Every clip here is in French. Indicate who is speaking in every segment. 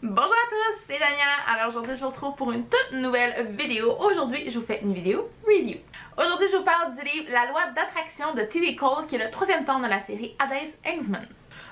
Speaker 1: Bonjour à tous, c'est Dania. Alors aujourd'hui je vous retrouve pour une toute nouvelle vidéo. Aujourd'hui je vous fais une vidéo review. Aujourd'hui je vous parle du livre La loi d'attraction de T.D. Cole qui est le troisième tome de la série Hades X-Men.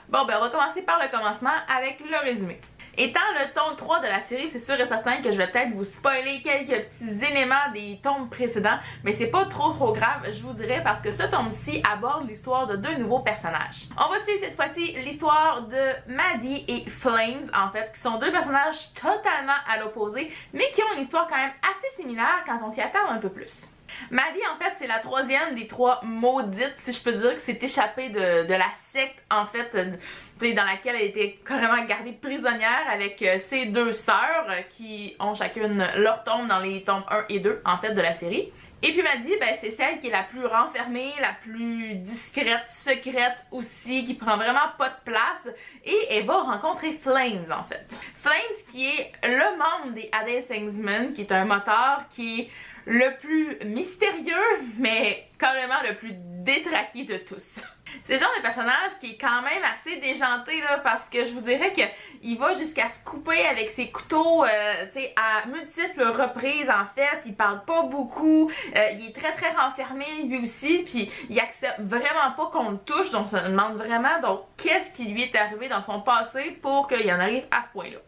Speaker 1: Bon ben on va commencer par le commencement avec le résumé. Étant le tome 3 de la série, c'est sûr et certain que je vais peut-être vous spoiler quelques petits éléments des tomes précédents, mais c'est pas trop grave, je vous dirais, parce que ce tome-ci aborde l'histoire de deux nouveaux personnages. On va suivre cette fois-ci l'histoire de Maddie et Flames, en fait, qui sont deux personnages totalement à l'opposé, mais qui ont une histoire quand même assez similaire quand on s'y attarde un peu plus. Maddie, en fait, c'est la troisième des trois maudites, si je peux dire, qui s'est échappée de la secte, en fait, dans laquelle elle était carrément gardée prisonnière avec ses deux sœurs qui ont chacune leur tombe dans les tomes 1 et 2, en fait, de la série. Et puis Maddie, ben, c'est celle qui est la plus renfermée, la plus discrète, secrète aussi, qui prend vraiment pas de place. Et elle va rencontrer Flames, en fait. Flames qui est le membre des Hades X-Men, qui est un moteur qui est le plus mystérieux, mais carrément le plus détraqué de tous. C'est le genre de personnage qui est quand même assez déjanté là, parce que je vous dirais qu'il va jusqu'à se couper avec ses couteaux à multiples reprises en fait. Il parle pas beaucoup, il est très renfermé lui aussi, puis il accepte vraiment pas qu'on le touche, donc on se demande vraiment donc qu'est-ce qui lui est arrivé dans son passé pour qu'il en arrive à ce point-là.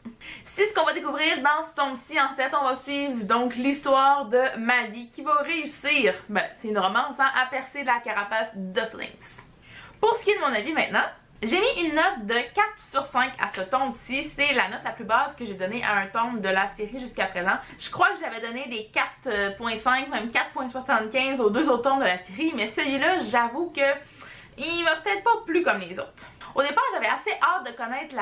Speaker 1: C'est ce qu'on va découvrir dans ce tome-ci. En fait, on va suivre donc l'histoire de Maddie qui va réussir, ben c'est une romance, hein, à percer la carapace de Flames. Pour ce qui est de mon avis maintenant, j'ai mis une note de 4 sur 5 à ce tome-ci. C'est la note la plus basse que j'ai donnée à un tome de la série jusqu'à présent. Je crois que j'avais donné des 4.5, même 4.75 aux deux autres tomes de la série, mais celui-là, j'avoue que il m'a peut-être pas plu comme les autres. Au départ, j'avais assez hâte de connaître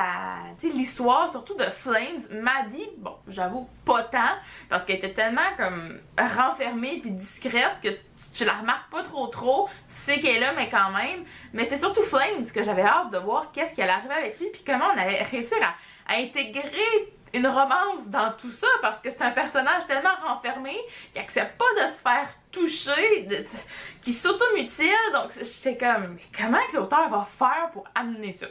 Speaker 1: l'histoire, surtout de Flames. Maddie, bon, j'avoue pas tant, parce qu'elle était tellement comme renfermée puis discrète que tu la remarques pas trop. Tu sais qu'elle est là, mais quand même. Mais c'est surtout Flames que j'avais hâte de voir qu'est-ce qui allait arriver avec lui puis comment on allait réussir à intégrer une romance dans tout ça, parce que c'est un personnage tellement renfermé qui accepte pas de se faire toucher, qui s'automutile, donc j'étais comme, mais comment que l'auteur va faire pour amener ça?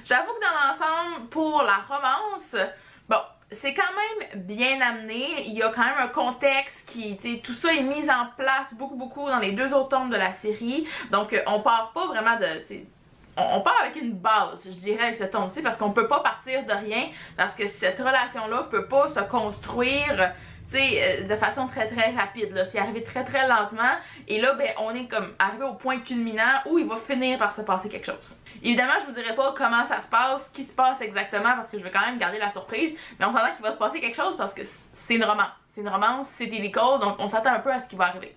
Speaker 1: J'avoue que dans l'ensemble, pour la romance, bon, c'est quand même bien amené, il y a quand même un contexte qui, tu sais, tout ça est mis en place beaucoup dans les deux autres tomes de la série, donc on part pas vraiment de, tu sais, on part avec une base, je dirais, avec ce tome-ci, parce qu'on peut pas partir de rien, parce que cette relation-là peut pas se construire, tu sais, de façon très rapide, là. C'est arrivé très lentement, et là, ben, on est comme arrivé au point culminant où il va finir par se passer quelque chose. Évidemment, je vous dirai pas comment ça se passe, ce qui se passe exactement, parce que je vais quand même garder la surprise, mais on s'entend qu'il va se passer quelque chose parce que c'est une romance. C'est une romance, c'est T.D. Cole, donc on s'attend un peu à ce qui va arriver.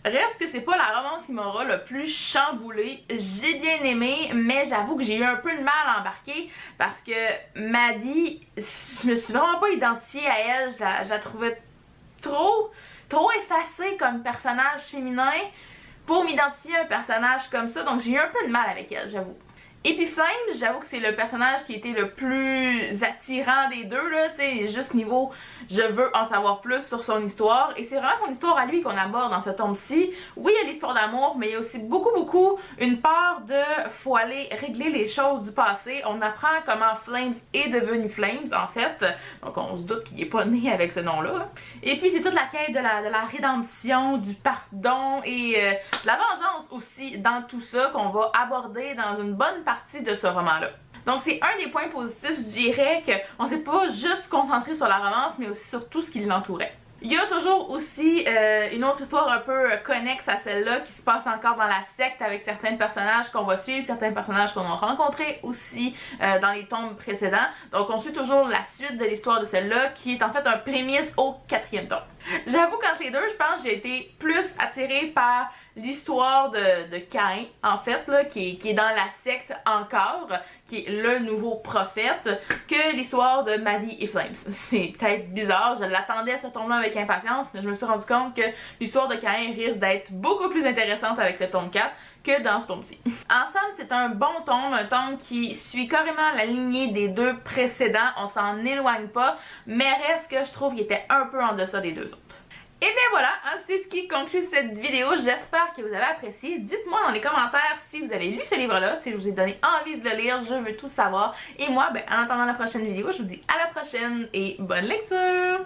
Speaker 1: Reste que c'est pas la romance qui m'aura le plus chamboulé. J'ai bien aimé, mais j'avoue que j'ai eu un peu de mal à embarquer parce que Maddie, je me suis vraiment pas identifiée à elle. Je la trouvais trop effacée comme personnage féminin pour m'identifier à un personnage comme ça. Donc j'ai eu un peu de mal avec elle, j'avoue. Et puis Flames, j'avoue que c'est le personnage qui était le plus attirant des deux, là, tu sais, juste niveau je veux en savoir plus sur son histoire. Et c'est vraiment son histoire à lui qu'on aborde dans ce tome-ci. Oui, il y a l'histoire d'amour, mais il y a aussi beaucoup une part de faut aller régler les choses du passé. On apprend comment Flames est devenu Flames, en fait. Donc on se doute qu'il n'est pas né avec ce nom-là. Et puis c'est toute la quête de la rédemption, du pardon et de la vengeance aussi dans tout ça qu'on va aborder dans une bonne partie de ce roman-là. Donc c'est un des points positifs, je dirais, qu'on s'est pas juste concentré sur la romance, mais aussi sur tout ce qui l'entourait. Il y a toujours aussi une autre histoire un peu connexe à celle-là qui se passe encore dans la secte avec certains personnages qu'on va suivre, certains personnages qu'on a rencontrés aussi dans les tomes précédents. Donc on suit toujours la suite de l'histoire de celle-là qui est en fait un prémisse au 4e tome. J'avoue qu'entre les deux, je pense que j'ai été plus attirée par l'histoire de Caïn, en fait, là, qui est dans la secte encore, qui est le nouveau prophète, que l'histoire de Maddie et Flames. C'est peut-être bizarre, je l'attendais ce tome-là avec impatience, mais je me suis rendu compte que l'histoire de Caïn risque d'être beaucoup plus intéressante avec le tome 4 que dans ce tome-ci. Ensemble, c'est un bon tome, un tome qui suit carrément la lignée des deux précédents, on s'en éloigne pas, mais reste que je trouve qu'il était un peu en deçà des deux autres. Et bien voilà, hein, c'est ce qui conclut cette vidéo. J'espère que vous avez apprécié. Dites-moi dans les commentaires si vous avez lu ce livre-là, si je vous ai donné envie de le lire, je veux tout savoir. Et moi, ben, en attendant la prochaine vidéo, je vous dis à la prochaine et bonne lecture!